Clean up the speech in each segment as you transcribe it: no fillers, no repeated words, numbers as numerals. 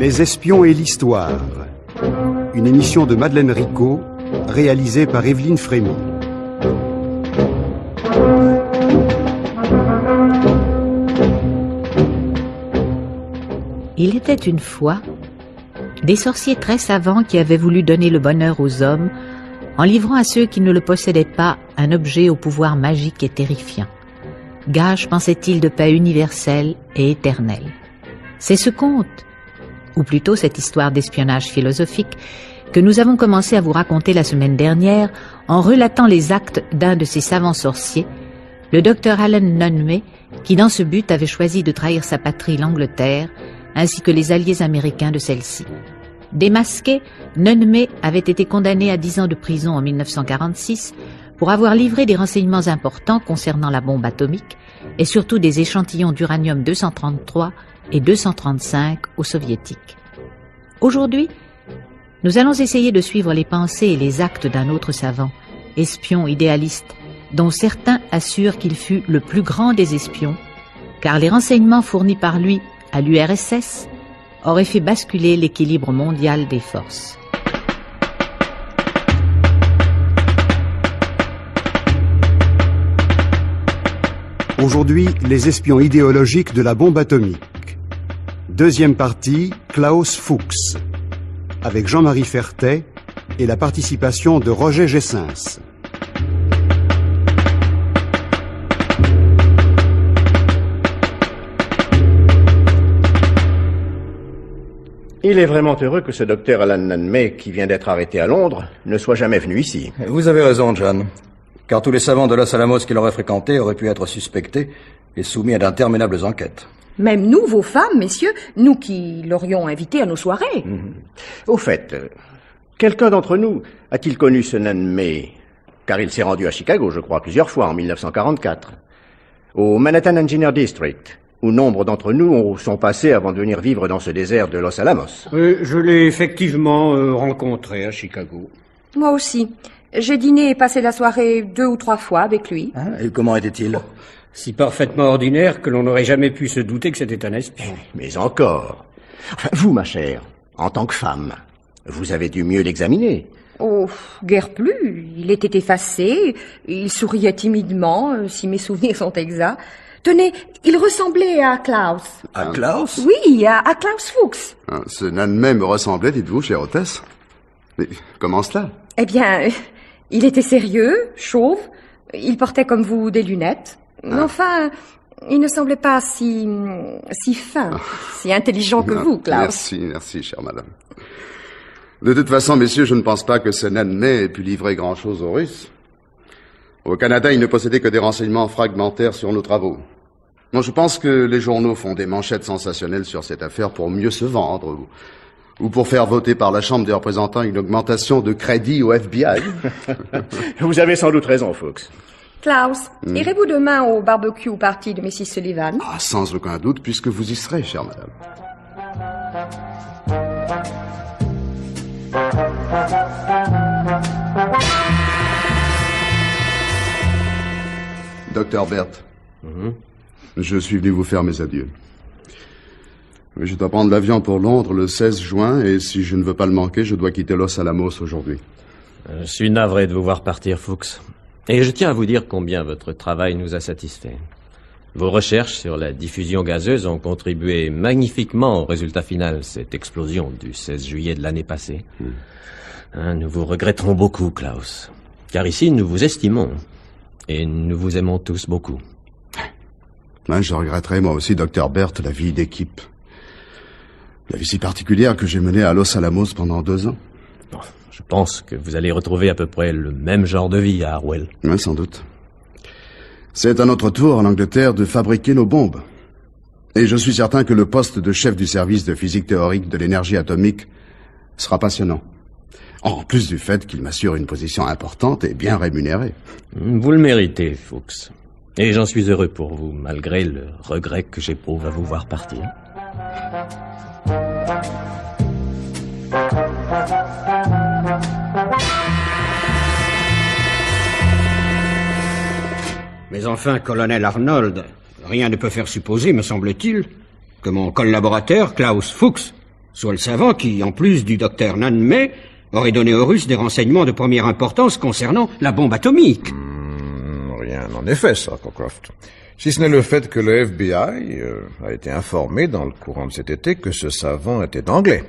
Les espions et l'histoire. Une émission de Madeleine Ricot, réalisée par Evelyne Frémy. Il était une fois des sorciers très savants qui avaient voulu donner le bonheur aux hommes en livrant à ceux qui ne le possédaient pas un objet au pouvoir magique et terrifiant. Gage, pensait-il, de paix universelle et éternelle. C'est ce conte, ou plutôt cette histoire d'espionnage philosophique, que nous avons commencé à vous raconter la semaine dernière en relatant les actes d'un de ces savants sorciers, le docteur Alan Nunme, qui dans ce but avait choisi de trahir sa patrie, l'Angleterre, ainsi que les alliés américains de celle-ci. Démasqué, Nunme avait été condamné à 10 ans de prison en 1946 pour avoir livré des renseignements importants concernant la bombe atomique et surtout des échantillons d'uranium-233 et 235 aux soviétiques. Aujourd'hui, nous allons essayer de suivre les pensées et les actes d'un autre savant, espion idéaliste, dont certains assurent qu'il fut le plus grand des espions, car les renseignements fournis par lui à l'URSS auraient fait basculer l'équilibre mondial des forces. Aujourd'hui, les espions idéologiques de la bombe atomique. Deuxième partie, Klaus Fuchs, avec Jean-Marie Fertet et la participation de Roger Gessens. Il est vraiment heureux que ce docteur Alan Nunme, qui vient d'être arrêté à Londres, ne soit jamais venu ici. Vous avez raison, John. Car tous les savants de Los Alamos qu'il aurait fréquentés auraient pu être suspectés et soumis à d'interminables enquêtes. Même nous, vos femmes, messieurs, nous qui l'aurions invité à nos soirées. Au fait, quelqu'un d'entre nous a-t-il connu ce Nunme? Car il s'est rendu à Chicago, je crois, plusieurs fois en 1944. Au Manhattan Engineer District, où nombre d'entre nous sont passés avant de venir vivre dans ce désert de Los Alamos. Je l'ai effectivement rencontré à Chicago. Moi aussi. J'ai dîné et passé la soirée 2 ou 3 fois avec lui. Et comment était-il? Si parfaitement ordinaire que l'on n'aurait jamais pu se douter que c'était un espion. Mais encore. Enfin, vous, ma chère, en tant que femme, vous avez dû mieux l'examiner. Oh, guère plus. Il était effacé, il souriait timidement, si mes souvenirs sont exacts. Tenez, il ressemblait à Klaus. À Klaus? Oui, à Klaus Fuchs. Ce Nunme me ressemblait, dites-vous, chère hôtesse. Mais comment cela? Eh bien, il était sérieux, chauve, il portait comme vous des lunettes. Mais enfin, il ne semblait pas si fin, si intelligent que vous, Klaus. Merci, chère madame. De toute façon, messieurs, je ne pense pas que ce Nunme ait pu livrer grand-chose aux Russes. Au Canada, il ne possédait que des renseignements fragmentaires sur nos travaux. Moi, je pense que les journaux font des manchettes sensationnelles sur cette affaire pour mieux se vendre, ou pour faire voter par la Chambre des représentants une augmentation de crédit au FBI. Vous avez sans doute raison, Fuchs. Klaus, irez-vous demain au barbecue party de Mrs. Sullivan? Ah, sans aucun doute, puisque vous y serez, chère madame. Docteur Bert, je suis venu vous faire mes adieux. Je dois prendre l'avion pour Londres le 16 juin et si je ne veux pas le manquer, je dois quitter Los Alamos aujourd'hui. Je suis navré de vous voir partir, Fuchs. Et je tiens à vous dire combien votre travail nous a satisfait. Vos recherches sur la diffusion gazeuse ont contribué magnifiquement au résultat final, cette explosion du 16 juillet de l'année passée. Nous vous regretterons beaucoup, Klaus. Car ici, nous vous estimons. Et nous vous aimons tous beaucoup. Je regretterai moi aussi, docteur Bert, la vie d'équipe. La vie si particulière que j'ai menée à Los Alamos pendant 2 ans. Bon, je pense que vous allez retrouver à peu près le même genre de vie à Harwell. Oui, sans doute. C'est à notre tour en Angleterre de fabriquer nos bombes. Et je suis certain que le poste de chef du service de physique théorique de l'énergie atomique sera passionnant. En plus du fait qu'il m'assure une position importante et bien rémunérée. Vous le méritez, Fuchs. Et j'en suis heureux pour vous, malgré le regret que j'éprouve à vous voir partir. Mais enfin, colonel Arnold, rien ne peut faire supposer, me semble-t-il, que mon collaborateur, Klaus Fuchs, soit le savant qui, en plus du docteur Nanmei, aurait donné aux Russes des renseignements de première importance concernant la bombe atomique. Rien en effet, Sir Cockcroft. Si ce n'est le fait que le FBI a été informé dans le courant de cet été que ce savant était anglais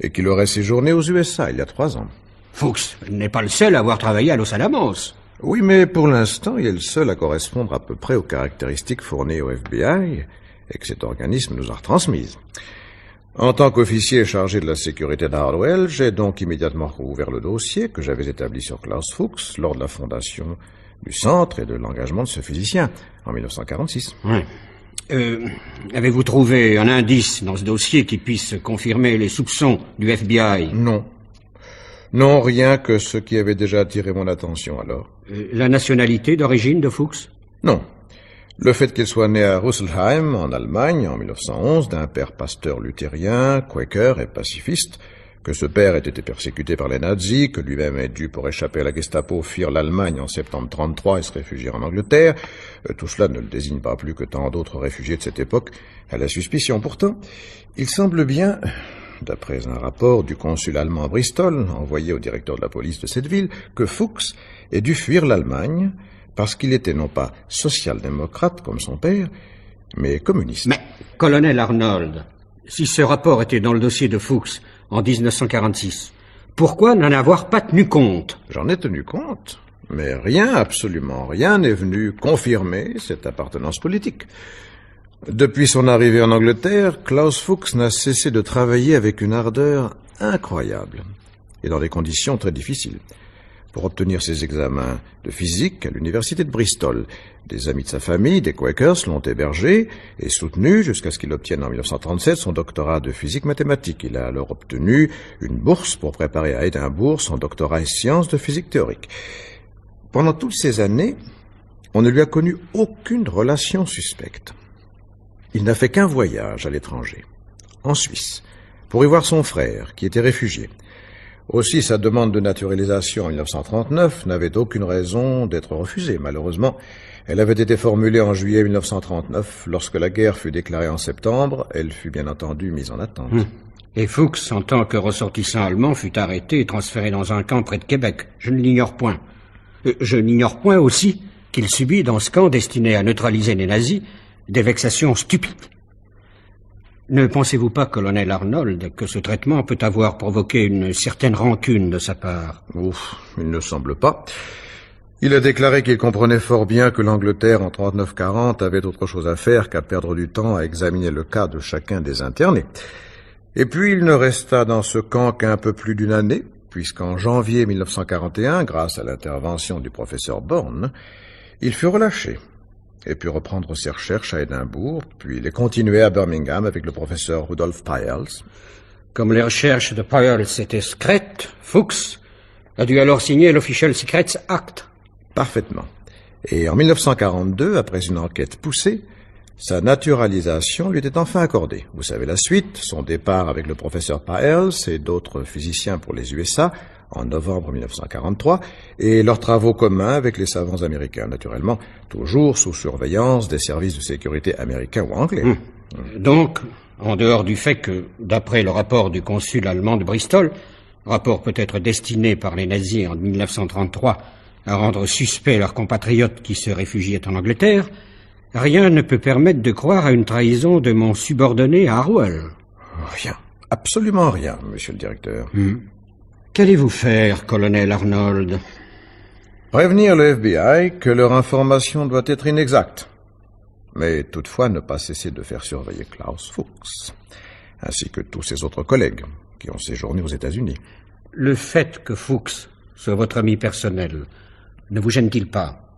et qu'il aurait séjourné aux USA il y a 3 ans. Fuchs n'est pas le seul à avoir travaillé à Los Alamos. Oui, mais pour l'instant, il est le seul à correspondre à peu près aux caractéristiques fournies au FBI et que cet organisme nous a retransmises. En tant qu'officier chargé de la sécurité d'Hardwell, j'ai donc immédiatement rouvert le dossier que j'avais établi sur Klaus Fuchs lors de la fondation du centre et de l'engagement de ce physicien en 1946. Oui. Avez-vous trouvé un indice dans ce dossier qui puisse confirmer les soupçons du FBI? Non. Non, rien que ce qui avait déjà attiré mon attention alors. La nationalité d'origine de Fuchs? Non. Le fait qu'il soit né à Rüsselsheim, en Allemagne, en 1911, d'un père pasteur luthérien, quaker et pacifiste, que ce père ait été persécuté par les nazis, que lui-même ait dû, pour échapper à la Gestapo, fuir l'Allemagne en septembre 1933 et se réfugier en Angleterre, tout cela ne le désigne pas plus que tant d'autres réfugiés de cette époque à la suspicion. Pourtant, il semble bien, d'après un rapport du consul allemand à Bristol, envoyé au directeur de la police de cette ville, que Fuchs ait dû fuir l'Allemagne parce qu'il était non pas social-démocrate comme son père, mais communiste. Mais, colonel Arnold, si ce rapport était dans le dossier de Fuchs en 1946, pourquoi n'en avoir pas tenu compte? J'en ai tenu compte, mais rien, absolument rien, n'est venu confirmer cette appartenance politique. Depuis son arrivée en Angleterre, Klaus Fuchs n'a cessé de travailler avec une ardeur incroyable et dans des conditions très difficiles. Pour obtenir ses examens de physique à l'université de Bristol, des amis de sa famille, des Quakers, l'ont hébergé et soutenu jusqu'à ce qu'il obtienne en 1937 son doctorat de physique mathématique. Il a alors obtenu une bourse pour préparer à Édimbourg son doctorat en sciences de physique théorique. Pendant toutes ces années, on ne lui a connu aucune relation suspecte. Il n'a fait qu'un voyage à l'étranger, en Suisse, pour y voir son frère, qui était réfugié. Aussi, sa demande de naturalisation en 1939 n'avait aucune raison d'être refusée. Malheureusement, elle avait été formulée en juillet 1939. Lorsque la guerre fut déclarée en septembre, elle fut bien entendu mise en attente. Et Fuchs, en tant que ressortissant allemand, fut arrêté et transféré dans un camp près de Québec. Je ne l'ignore point. Je n'ignore point aussi qu'il subit dans ce camp destiné à neutraliser les nazis des vexations stupides. Ne pensez-vous pas, colonel Arnold, que ce traitement peut avoir provoqué une certaine rancune de sa part? Ouf, il ne semble pas. Il a déclaré qu'il comprenait fort bien que l'Angleterre, en 39-40, avait autre chose à faire qu'à perdre du temps à examiner le cas de chacun des internés. Et puis il ne resta dans ce camp qu'un peu plus d'1 année, puisqu'en janvier 1941, grâce à l'intervention du professeur Bourne, il fut relâché et put reprendre ses recherches à Édimbourg, puis les continuer à Birmingham avec le professeur Rudolf Peierls. Comme les recherches de Peierls étaient secrètes, Fuchs a dû alors signer l'Official Secrets Act. Parfaitement. Et en 1942, après une enquête poussée, sa naturalisation lui était enfin accordée. Vous savez la suite, son départ avec le professeur Peierls et d'autres physiciens pour les USA en novembre 1943, et leurs travaux communs avec les savants américains, naturellement, toujours sous surveillance des services de sécurité américains ou anglais. Donc, en dehors du fait que, d'après le rapport du consul allemand de Bristol, rapport peut-être destiné par les nazis en 1933 à rendre suspects leurs compatriotes qui se réfugiaient en Angleterre, rien ne peut permettre de croire à une trahison de mon subordonné à Harwell. Rien. Absolument rien, monsieur le directeur. Qu'allez-vous faire, colonel Arnold? Prévenir le FBI que leur information doit être inexacte, mais toutefois ne pas cesser de faire surveiller Klaus Fuchs, ainsi que tous ses autres collègues qui ont séjourné aux États-Unis. Le fait que Fuchs soit votre ami personnel ne vous gêne-t-il pas?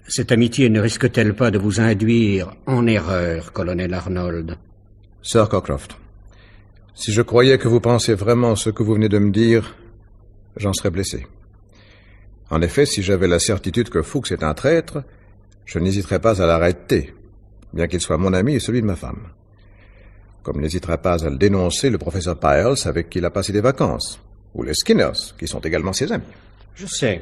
Cette amitié ne risque-t-elle pas de vous induire en erreur, colonel Arnold? Sir Cockcroft, si je croyais que vous pensiez vraiment ce que vous venez de me dire, j'en serais blessé. En effet, si j'avais la certitude que Fuchs est un traître, je n'hésiterais pas à l'arrêter, bien qu'il soit mon ami et celui de ma femme. Comme n'hésiterait pas à le dénoncer le professeur Peierls avec qui il a passé des vacances, ou les Skinners, qui sont également ses amis. Je sais.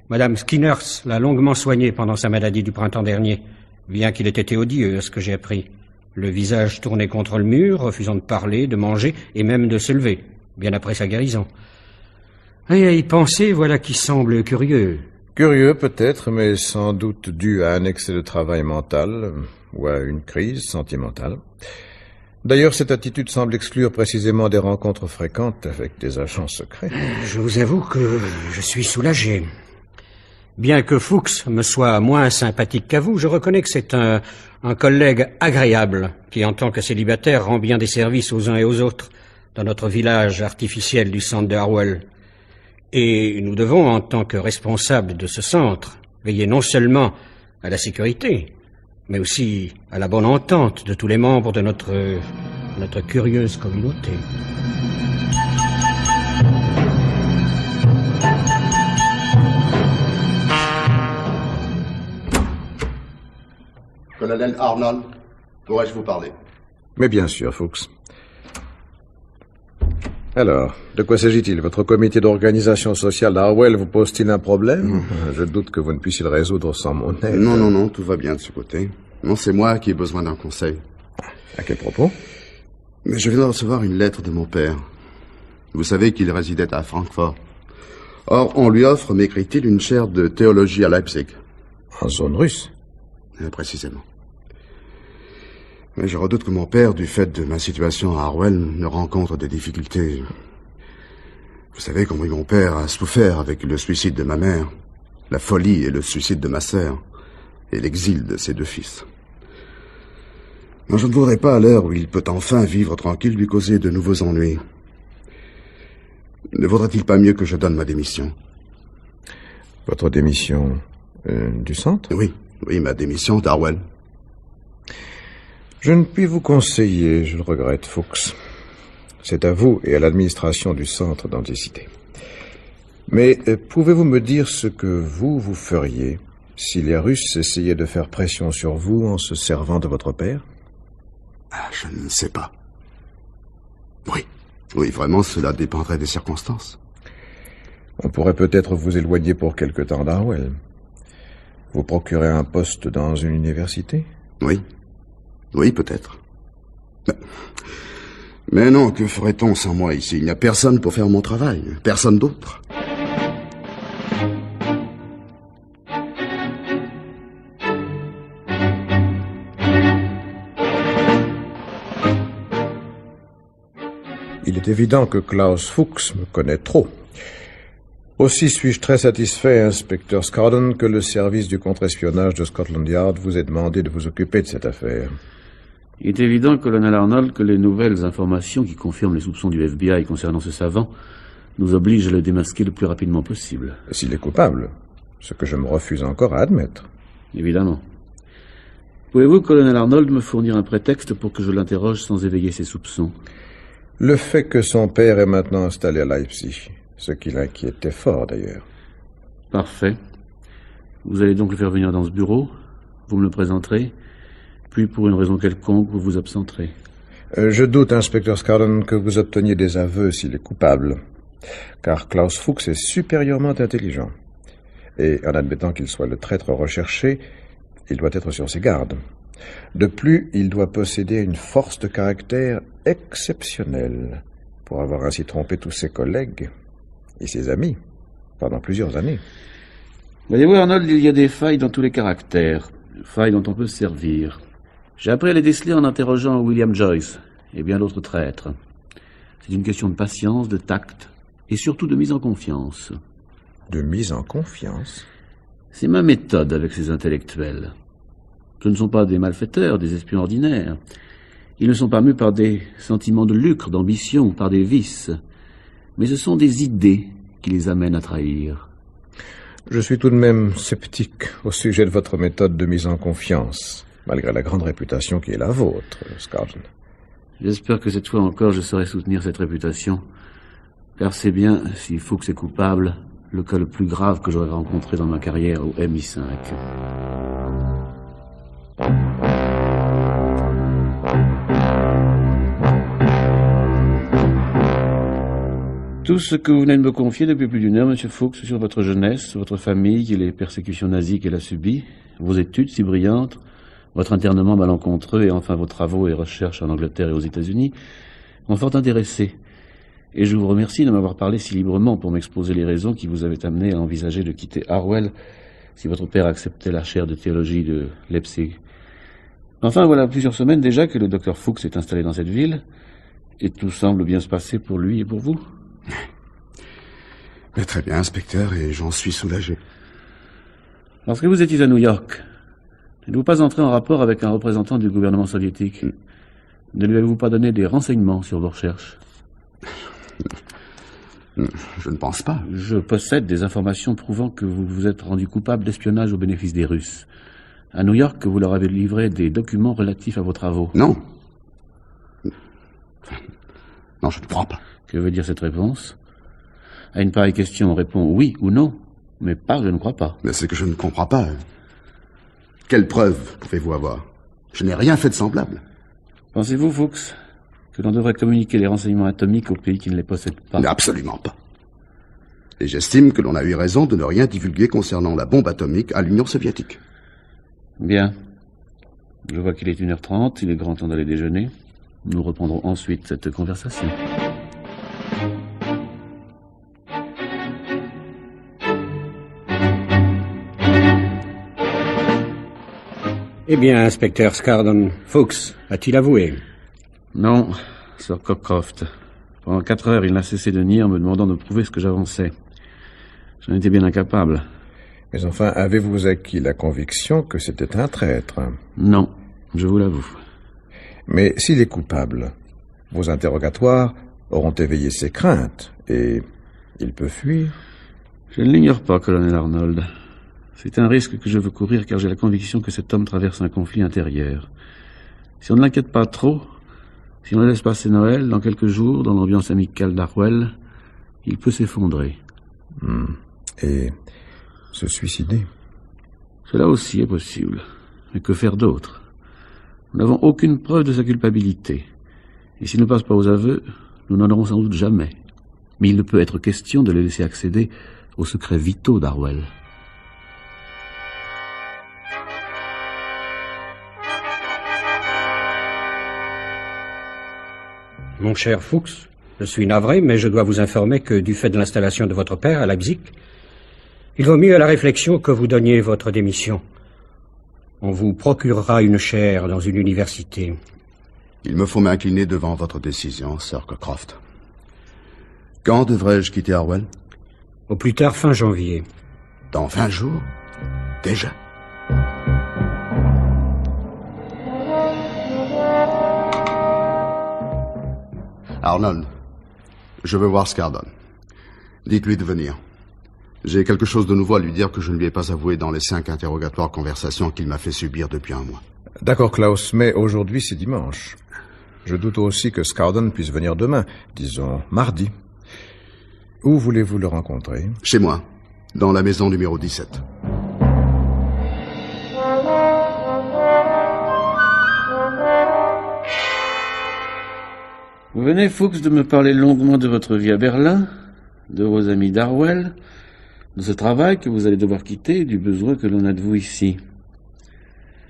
Madame Skinners l'a longuement soigné pendant sa maladie du printemps dernier, bien qu'il ait été odieux, à ce que j'ai appris. le visage tourné contre le mur, refusant de parler, de manger et même de se lever, bien après sa guérison. Et à y penser, voilà qui semble curieux. Curieux peut-être, mais sans doute dû à un excès de travail mental ou à une crise sentimentale. D'ailleurs, cette attitude semble exclure précisément des rencontres fréquentes avec des agents secrets. Je vous avoue que je suis soulagé. Bien que Fuchs me soit moins sympathique qu'à vous, je reconnais que c'est un collègue agréable qui, en tant que célibataire, rend bien des services aux uns et aux autres dans notre village artificiel du centre de Harwell. Et nous devons, en tant que responsables de ce centre, veiller non seulement à la sécurité, mais aussi à la bonne entente de tous les membres de notre curieuse communauté. Colonel Arnold, pourrais-je vous parler? Mais bien sûr, Fuchs. Alors, de quoi s'agit-il? Votre comité d'organisation sociale d'Harwell vous pose-t-il un problème? Je doute que vous ne puissiez le résoudre sans mon aide. Non, tout va bien de ce côté. Non, c'est moi qui ai besoin d'un conseil. À quel propos? Mais je viens de recevoir une lettre de mon père. Vous savez qu'il résidait à Francfort. Or, on lui offre, m'écrit-il, une chaire de théologie à Leipzig. En zone russe? Précisément. Mais je redoute que mon père, du fait de ma situation à Harwell, ne rencontre des difficultés. Vous savez combien mon père a souffert avec le suicide de ma mère, la folie et le suicide de ma sœur, et l'exil de ses 2 fils. Non, je ne voudrais pas, à l'heure où il peut enfin vivre tranquille, lui causer de nouveaux ennuis. Ne vaudrait-il pas mieux que je donne ma démission? Votre démission du centre? Oui, ma démission d'Harwell. Je ne puis vous conseiller, je le regrette, Fuchs. C'est à vous et à l'administration du centre d'en décider. Mais pouvez-vous me dire ce que vous feriez si les Russes essayaient de faire pression sur vous en se servant de votre père? Je ne sais pas. Oui, vraiment, cela dépendrait des circonstances. On pourrait peut-être vous éloigner pour quelque temps d'Harwell. Vous procurer un poste dans une université? Oui, peut-être. Mais non, que ferait-on sans moi ici? Il n'y a personne pour faire mon travail, personne d'autre. Il est évident que Klaus Fuchs me connaît trop. Aussi suis-je très satisfait, inspecteur Scardon, que le service du contre-espionnage de Scotland Yard vous ait demandé de vous occuper de cette affaire. Il est évident, colonel Arnold, que les nouvelles informations qui confirment les soupçons du FBI concernant ce savant nous obligent à le démasquer le plus rapidement possible. S'il est coupable, ce que je me refuse encore à admettre. Évidemment. Pouvez-vous, colonel Arnold, me fournir un prétexte pour que je l'interroge sans éveiller ses soupçons? Le fait que son père est maintenant installé à Leipzig, ce qui l'inquiétait fort d'ailleurs. Parfait. Vous allez donc le faire venir dans ce bureau, vous me le présenterez, puis pour une raison quelconque, vous vous absenterez. Je doute, inspecteur Scardon, que vous obteniez des aveux s'il est coupable, car Klaus Fuchs est supérieurement intelligent. Et en admettant qu'il soit le traître recherché, il doit être sur ses gardes. De plus, il doit posséder une force de caractère exceptionnelle pour avoir ainsi trompé tous ses collègues et ses amis pendant plusieurs années. Voyez-vous, Arnold, il y a des failles dans tous les caractères, failles dont on peut se servir. J'ai appris à les déceler en interrogeant William Joyce et bien d'autres traîtres. C'est une question de patience, de tact et surtout de mise en confiance. De mise en confiance? C'est ma méthode avec ces intellectuels. Ce ne sont pas des malfaiteurs, des espions ordinaires. Ils ne sont pas mus par des sentiments de lucre, d'ambition, par des vices. Mais ce sont des idées qui les amènent à trahir. Je suis tout de même sceptique au sujet de votre méthode de mise en confiance, malgré la grande réputation qui est la vôtre, Scardon. J'espère que cette fois encore je saurai soutenir cette réputation, car c'est bien, si Fuchs est coupable, le cas le plus grave que j'aurais rencontré dans ma carrière au MI5. Tout ce que vous venez de me confier depuis plus d'une heure, Monsieur Fuchs, sur votre jeunesse, votre famille et les persécutions nazies qu'elle a subies, vos études si brillantes, votre internement malencontreux et enfin vos travaux et recherches en Angleterre et aux États-Unis m'ont fort intéressé. Et je vous remercie de m'avoir parlé si librement pour m'exposer les raisons qui vous avaient amené à envisager de quitter Harwell si votre père acceptait la chaire de théologie de Leipzig. Enfin, voilà plusieurs semaines déjà que le docteur Fuchs est installé dans cette ville, et tout semble bien se passer pour lui et pour vous. Mais très bien, inspecteur, et j'en suis soulagé. Lorsque vous étiez à New York, n'êtes-vous pas entré en rapport avec un représentant du gouvernement soviétique? Ne lui avez-vous pas donné des renseignements sur vos recherches? Je ne pense pas. Je possède des informations prouvant que vous vous êtes rendu coupable d'espionnage au bénéfice des Russes. À New York, vous leur avez livré des documents relatifs à vos travaux. Non. Non, je ne crois pas. Que veut dire cette réponse? À une pareille question, on répond oui ou non, mais pas je ne crois pas. Mais c'est que je ne comprends pas. Quelle preuve pouvez-vous avoir? Je n'ai rien fait de semblable. Pensez-vous, Fuchs, que l'on devrait communiquer les renseignements atomiques aux pays qui ne les possèdent pas? Mais absolument pas. Et j'estime que l'on a eu raison de ne rien divulguer concernant la bombe atomique à l'Union soviétique. Bien. Je vois qu'il est 1h30, il est grand temps d'aller déjeuner. Nous reprendrons ensuite cette conversation. Eh bien, inspecteur Scardon, Fuchs a-t-il avoué? Non, Sir Cockcroft. Pendant 4 heures, il n'a cessé de nier en me demandant de prouver ce que j'avançais. J'en étais bien incapable. Mais enfin, avez-vous acquis la conviction que c'était un traître? Non, je vous l'avoue. Mais s'il est coupable, vos interrogatoires auront éveillé ses craintes, et il peut fuir. Je ne l'ignore pas, colonel Arnold. C'est un risque que je veux courir car j'ai la conviction que cet homme traverse un conflit intérieur. Si on ne l'inquiète pas trop, si on le laisse passer Noël, dans quelques jours, dans l'ambiance amicale d'Harwell, il peut s'effondrer. Et se suicider? Cela aussi est possible. Mais que faire d'autre? Nous n'avons aucune preuve de sa culpabilité. Et s'il ne passe pas aux aveux, nous n'en aurons sans doute jamais. Mais il ne peut être question de le laisser accéder aux secrets vitaux d'Harwell. Mon cher Fuchs, je suis navré, mais je dois vous informer que du fait de l'installation de votre père à Leipzig, il vaut mieux à la réflexion que vous donniez votre démission. On vous procurera une chaire dans une université. Il me faut m'incliner devant votre décision, Sir Cockcroft. Quand devrais-je quitter Harwell? Au plus tard fin janvier. Dans 20 jours? Déjà? Arnold, je veux voir Scardon. Dites-lui de venir. J'ai quelque chose de nouveau à lui dire que je ne lui ai pas avoué dans les 5 interrogatoires conversations qu'il m'a fait subir depuis un mois. D'accord, Klaus, mais aujourd'hui c'est dimanche. Je doute aussi que Scardon puisse venir demain, disons mardi. Où voulez-vous le rencontrer? Chez moi, dans la maison numéro 17. Vous venez, Fuchs, de me parler longuement de votre vie à Berlin, de vos amis d'Harwell, de ce travail que vous allez devoir quitter et du besoin que l'on a de vous ici.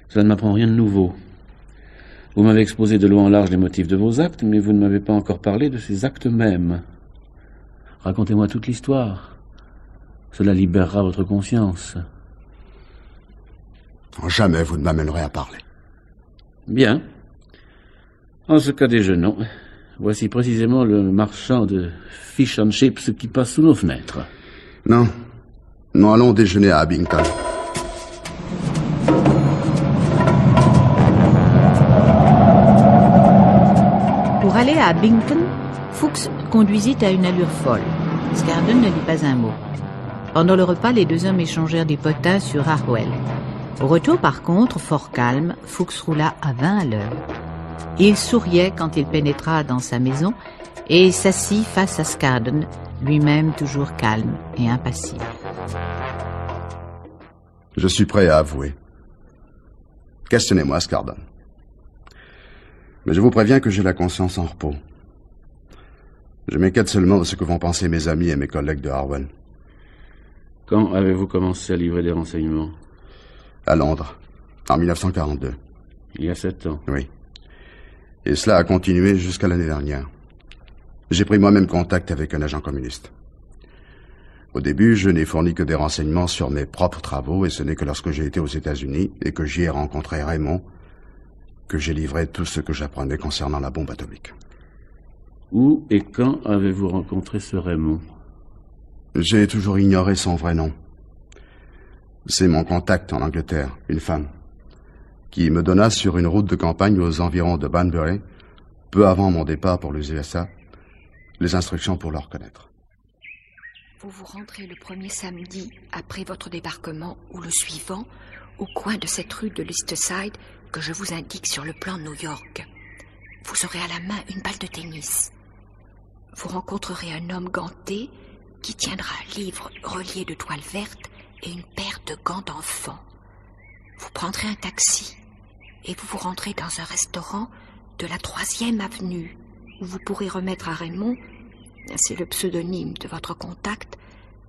Cela ne m'apprend rien de nouveau. Vous m'avez exposé de long en large les motifs de vos actes, mais vous ne m'avez pas encore parlé de ces actes mêmes. Racontez-moi toute l'histoire. Cela libérera votre conscience. Jamais vous ne m'amènerez à parler. Bien. En ce cas, déjeunons. Voici précisément le marchand de fish and chips qui passe sous nos fenêtres. Non. Nous allons déjeuner à Abington. Pour aller à Abington, Fuchs conduisit à une allure folle. Scardon ne dit pas un mot. Pendant le repas, les deux hommes échangèrent des potins sur Harwell. Au retour, par contre, fort calme, Fuchs roula à 20 à l'heure. Il souriait quand il pénétra dans sa maison et s'assit face à Scardon, lui-même toujours calme et impassible. Je suis prêt à avouer. Questionnez-moi, Scardon. Mais je vous préviens que j'ai la conscience en repos. Je m'inquiète seulement de ce que vont penser mes amis et mes collègues de Harwell. Quand avez-vous commencé à livrer des renseignements? À Londres, en 1942. Il y a 7 ans. Oui. Et cela a continué jusqu'à l'année dernière. J'ai pris moi-même contact avec un agent communiste. Au début, je n'ai fourni que des renseignements sur mes propres travaux, et ce n'est que lorsque j'ai été aux États-Unis et que j'y ai rencontré Raymond que j'ai livré tout ce que j'apprenais concernant la bombe atomique. Où et quand avez-vous rencontré ce Raymond? J'ai toujours ignoré son vrai nom. C'est mon contact en Angleterre, une femme, qui me donna sur une route de campagne aux environs de Banbury, peu avant mon départ pour les USA, les instructions pour le reconnaître. Vous vous rendrez le premier samedi après votre débarquement ou le suivant au coin de cette rue de l'East Side que je vous indique sur le plan de New York. Vous aurez à la main une balle de tennis. Vous rencontrerez un homme ganté qui tiendra un livre relié de toile verte et une paire de gants d'enfant. Vous prendrez un taxi et vous vous rendrez dans un restaurant de la 3e avenue où vous pourrez remettre à Raymond, c'est le pseudonyme de votre contact,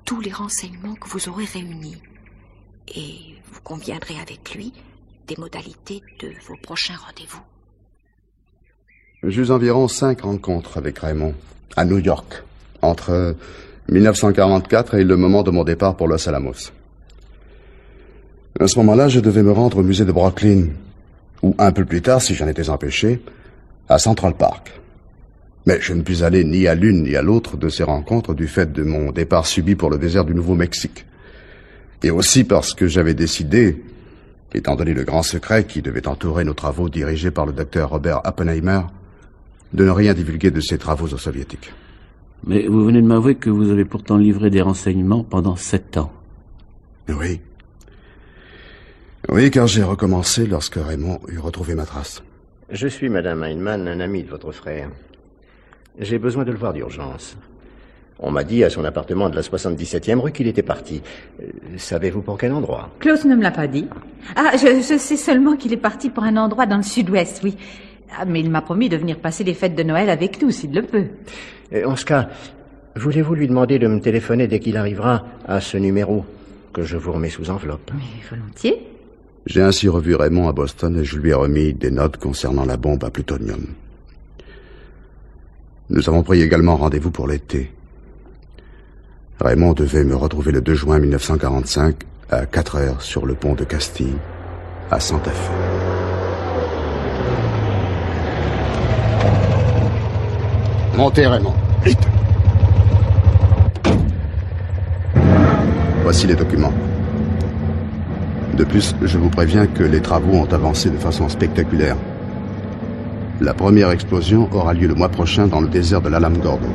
tous les renseignements que vous aurez réunis. Et vous conviendrez avec lui des modalités de vos prochains rendez-vous. J'eus environ 5 rencontres avec Raymond, à New York, entre 1944 et le moment de mon départ pour Los Alamos. À ce moment-là, je devais me rendre au musée de Brooklyn, ou un peu plus tard, si j'en étais empêché, à Central Park. Mais je ne puis aller ni à l'une ni à l'autre de ces rencontres du fait de mon départ subi pour le désert du Nouveau-Mexique. Et aussi parce que j'avais décidé, étant donné le grand secret qui devait entourer nos travaux dirigés par le docteur Robert Oppenheimer, de ne rien divulguer de ces travaux aux soviétiques. Mais vous venez de m'avouer que vous avez pourtant livré des renseignements pendant 7 ans. Oui. Oui, car j'ai recommencé lorsque Raymond eut retrouvé ma trace. Je suis, Madame Heinemann, un ami de votre frère. J'ai besoin de le voir d'urgence. On m'a dit à son appartement de la 77e rue qu'il était parti. Savez-vous pour quel endroit? Klaus ne me l'a pas dit. Ah, je sais seulement qu'il est parti pour un endroit dans le sud-ouest, oui. Ah, mais il m'a promis de venir passer les fêtes de Noël avec nous, s'il le peut. En ce cas, voulez-vous lui demander de me téléphoner dès qu'il arrivera à ce numéro que je vous remets sous enveloppe? Mais volontiers. J'ai ainsi revu Raymond à Boston et je lui ai remis des notes concernant la bombe à plutonium. Nous avons pris également rendez-vous pour l'été. Raymond devait me retrouver le 2 juin 1945 à 4 heures sur le pont de Castille, à Santa Fe. Montez, Raymond. Vite. Voici les documents. De plus, je vous préviens que les travaux ont avancé de façon spectaculaire. La première explosion aura lieu le mois prochain dans le désert de l'Alamogordo.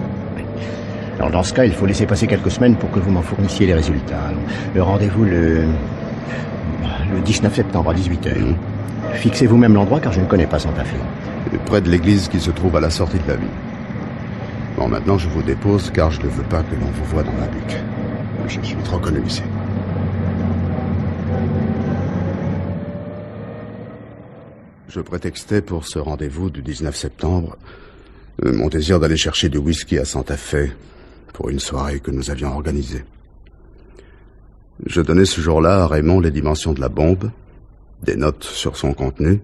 Alors dans ce cas, il faut laisser passer quelques semaines pour que vous m'en fournissiez les résultats. Alors, le rendez-vous le 19 septembre à 18h. Fixez vous-même l'endroit car je ne connais pas Santa Fe. Près de l'église qui se trouve à la sortie de la ville. Bon, maintenant je vous dépose car je ne veux pas que l'on vous voie dans la butte. Je suis trop connu ici. Je prétextais pour ce rendez-vous du 19 septembre mon désir d'aller chercher du whisky à Santa Fe pour une soirée que nous avions organisée. Je donnais ce jour-là à Raymond les dimensions de la bombe, des notes sur son contenu,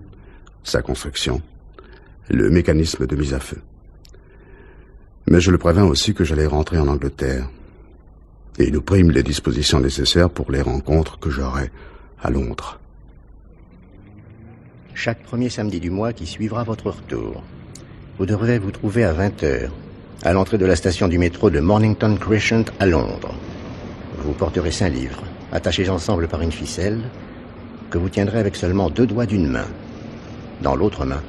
sa construction, le mécanisme de mise à feu. Mais je le prévins aussi que j'allais rentrer en Angleterre et nous prîmes les dispositions nécessaires pour les rencontres que j'aurais à Londres. Chaque premier samedi du mois qui suivra votre retour, vous devrez vous trouver à 20h, à l'entrée de la station du métro de Mornington Crescent à Londres. Vous porterez 5 livres, attachés ensemble par une ficelle, que vous tiendrez avec seulement 2 doigts d'une main. Dans l'autre main,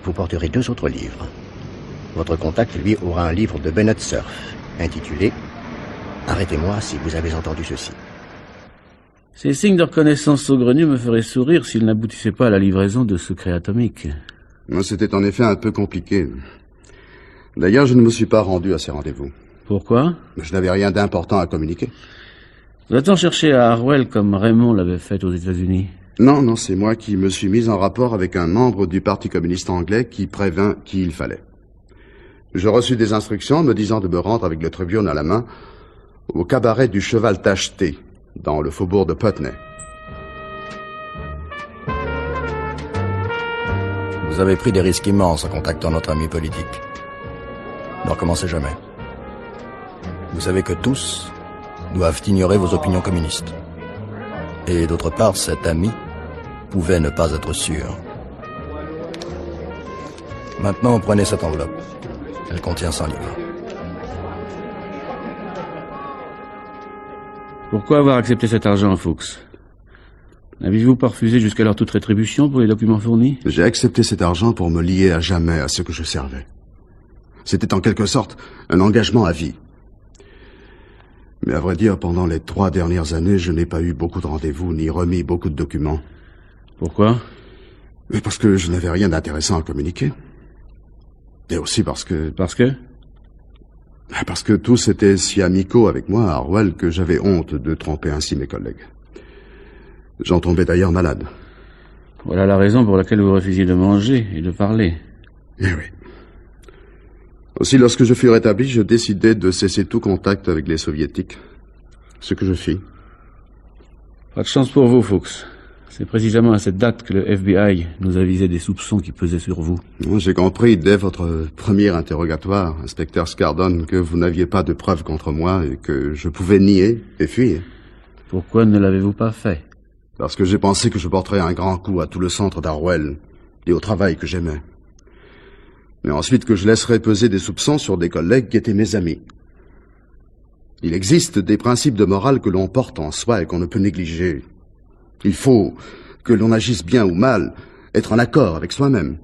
vous porterez 2 autres livres. Votre contact, lui, aura un livre de Bennett Cerf, intitulé « Arrêtez-moi si vous avez entendu ceci ». Ces signes de reconnaissance saugrenus me feraient sourire s'ils n'aboutissaient pas à la livraison de secrets atomiques. C'était en effet un peu compliqué. D'ailleurs, je ne me suis pas rendu à ces rendez-vous. Pourquoi? Je n'avais rien d'important à communiquer. Va-t-on chercher à Harwell comme Raymond l'avait fait aux États-Unis? Non, c'est moi qui me suis mis en rapport avec un membre du Parti communiste anglais qui prévint qui il fallait. Je reçus des instructions me disant de me rendre avec le Tribune à la main au cabaret du Cheval Tacheté, dans le faubourg de Putney. Vous avez pris des risques immenses en contactant notre ami politique. Ne recommencez jamais. Vous savez que tous doivent ignorer vos opinions communistes. Et d'autre part, cet ami pouvait ne pas être sûr. Maintenant, prenez cette enveloppe. Elle contient 100 livres. Pourquoi avoir accepté cet argent, Fuchs? N'avez-vous pas refusé jusqu'alors toute rétribution pour les documents fournis? J'ai accepté cet argent pour me lier à jamais à ce que je servais. C'était en quelque sorte un engagement à vie. Mais à vrai dire, pendant les 3 dernières années, je n'ai pas eu beaucoup de rendez-vous, ni remis beaucoup de documents. Pourquoi? Mais parce que je n'avais rien d'intéressant à communiquer. Et aussi parce que... Parce que? Parce que tous étaient si amicaux avec moi à Harwell que j'avais honte de tromper ainsi mes collègues. J'en tombais d'ailleurs malade. Voilà la raison pour laquelle vous refusiez de manger et de parler. Eh oui. Aussi, lorsque je fus rétabli, je décidai de cesser tout contact avec les soviétiques. Ce que je fis. Pas de chance pour vous, Fuchs. C'est précisément à cette date que le FBI nous avisait des soupçons qui pesaient sur vous. J'ai compris dès votre premier interrogatoire, inspecteur Scardon, que vous n'aviez pas de preuves contre moi et que je pouvais nier et fuir. Pourquoi ne l'avez-vous pas fait? Parce que j'ai pensé que je porterais un grand coup à tout le centre d'Harwell et au travail que j'aimais. Mais ensuite que je laisserais peser des soupçons sur des collègues qui étaient mes amis. Il existe des principes de morale que l'on porte en soi et qu'on ne peut négliger. Il faut, que l'on agisse bien ou mal, être en accord avec soi-même.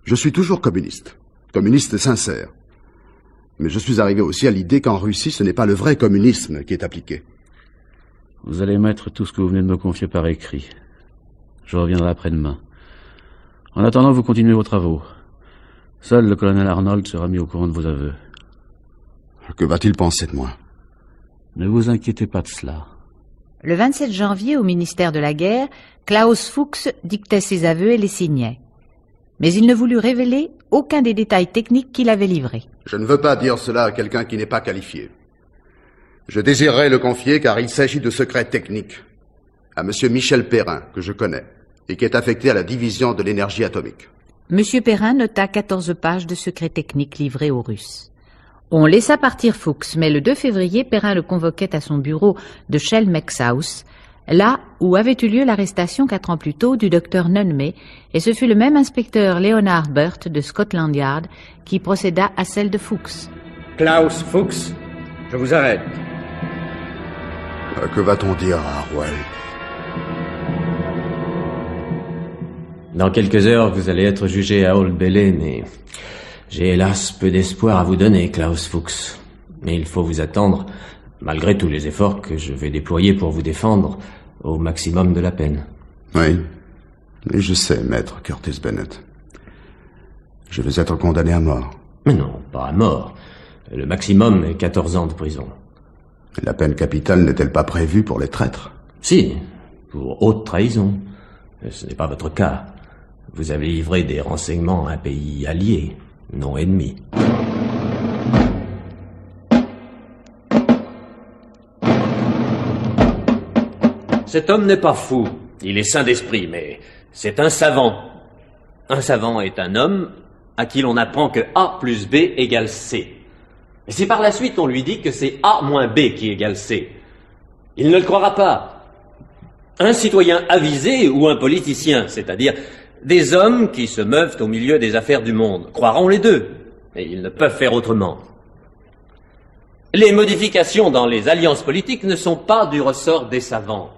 Je suis toujours communiste sincère. Mais je suis arrivé aussi à l'idée qu'en Russie, ce n'est pas le vrai communisme qui est appliqué. Vous allez mettre tout ce que vous venez de me confier par écrit. Je reviendrai après-demain. En attendant, vous continuez vos travaux. Seul le colonel Arnold sera mis au courant de vos aveux. Que va-t-il penser de moi? Ne vous inquiétez pas de cela. Le 27 janvier, au ministère de la Guerre, Klaus Fuchs dictait ses aveux et les signait. Mais il ne voulut révéler aucun des détails techniques qu'il avait livrés. Je ne veux pas dire cela à quelqu'un qui n'est pas qualifié. Je désirerais le confier car il s'agit de secrets techniques. À monsieur Michel Perrin, que je connais, et qui est affecté à la division de l'énergie atomique. Monsieur Perrin nota 14 pages de secrets techniques livrés aux Russes. On laissa partir Fuchs, mais le 2 février, Perrin le convoquait à son bureau de Shell-Mexhouse, là où avait eu lieu l'arrestation 4 ans plus tôt du docteur Nunme, et ce fut le même inspecteur Leonard Burt de Scotland Yard qui procéda à celle de Fuchs. Klaus Fuchs, je vous arrête. Que va-t-on dire à Harwell? Dans quelques heures, vous allez être jugé à Old Bailey, mais j'ai hélas peu d'espoir à vous donner, Klaus Fuchs. Mais il faut vous attendre, malgré tous les efforts que je vais déployer pour vous défendre, au maximum de la peine. Oui, et je sais, maître Curtis Bennett. Je vais être condamné à mort. Mais non, pas à mort. Le maximum est 14 ans de prison. La peine capitale n'est-elle pas prévue pour les traîtres? Si, pour haute trahison. Ce n'est pas votre cas. Vous avez livré des renseignements à un pays allié, non ennemi. Cet homme n'est pas fou. Il est sain d'esprit, mais c'est un savant. Un savant est un homme à qui l'on apprend que A plus B égale C. Et si par la suite on lui dit que c'est A moins B qui égale C, il ne le croira pas. Un citoyen avisé ou un politicien, c'est-à-dire des hommes qui se meuvent au milieu des affaires du monde, croiront les deux, mais ils ne peuvent faire autrement. Les modifications dans les alliances politiques ne sont pas du ressort des savants.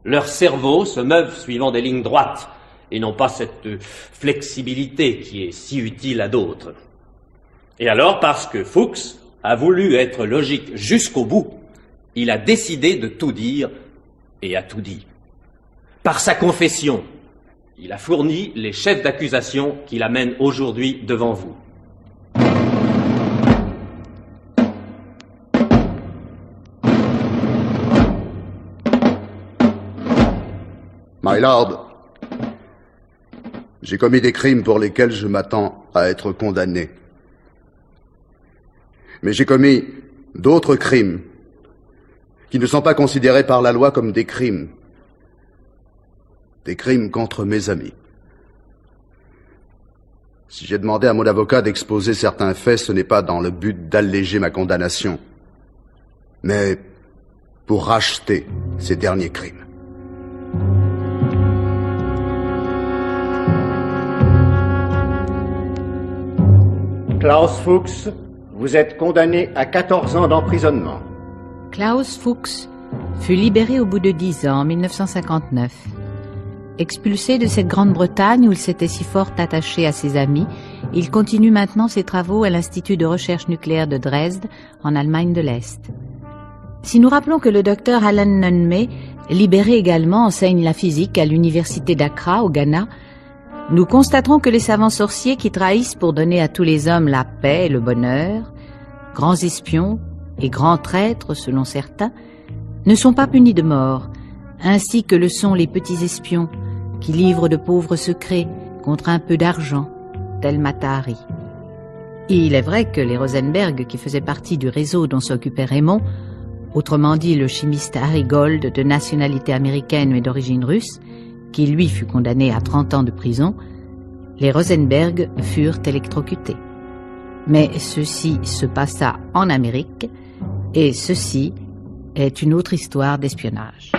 Leurs cerveaux se meuvent suivant des lignes droites, et non pas cette flexibilité qui est si utile à d'autres. Et alors, parce que Fuchs a voulu être logique jusqu'au bout, il a décidé de tout dire et a tout dit. Par sa confession, il a fourni les chefs d'accusation qu'il amène aujourd'hui devant vous. My Lord, j'ai commis des crimes pour lesquels je m'attends à être condamné. Mais j'ai commis d'autres crimes qui ne sont pas considérés par la loi comme des crimes. Des crimes contre mes amis. Si j'ai demandé à mon avocat d'exposer certains faits, ce n'est pas dans le but d'alléger ma condamnation, mais pour racheter ces derniers crimes. Klaus Fuchs, vous êtes condamné à 14 ans d'emprisonnement. Klaus Fuchs fut libéré au bout de 10 ans, en 1959. Expulsé de cette Grande-Bretagne où il s'était si fort attaché à ses amis, il continue maintenant ses travaux à l'Institut de recherche nucléaire de Dresde, en Allemagne de l'Est. Si nous rappelons que le docteur Alan Nunn-May, libéré également, enseigne la physique à l'université d'Accra, au Ghana, nous constaterons que les savants sorciers qui trahissent pour donner à tous les hommes la paix et le bonheur, grands espions et grands traîtres selon certains, ne sont pas punis de mort, ainsi que le sont les petits espions qui livrent de pauvres secrets contre un peu d'argent, tel Mata Hari. Il est vrai que les Rosenberg, qui faisaient partie du réseau dont s'occupait Raymond, autrement dit le chimiste Harry Gold de nationalité américaine mais d'origine russe, qui lui fut condamné à 30 ans de prison, les Rosenberg furent électrocutés. Mais ceci se passa en Amérique, et ceci est une autre histoire d'espionnage.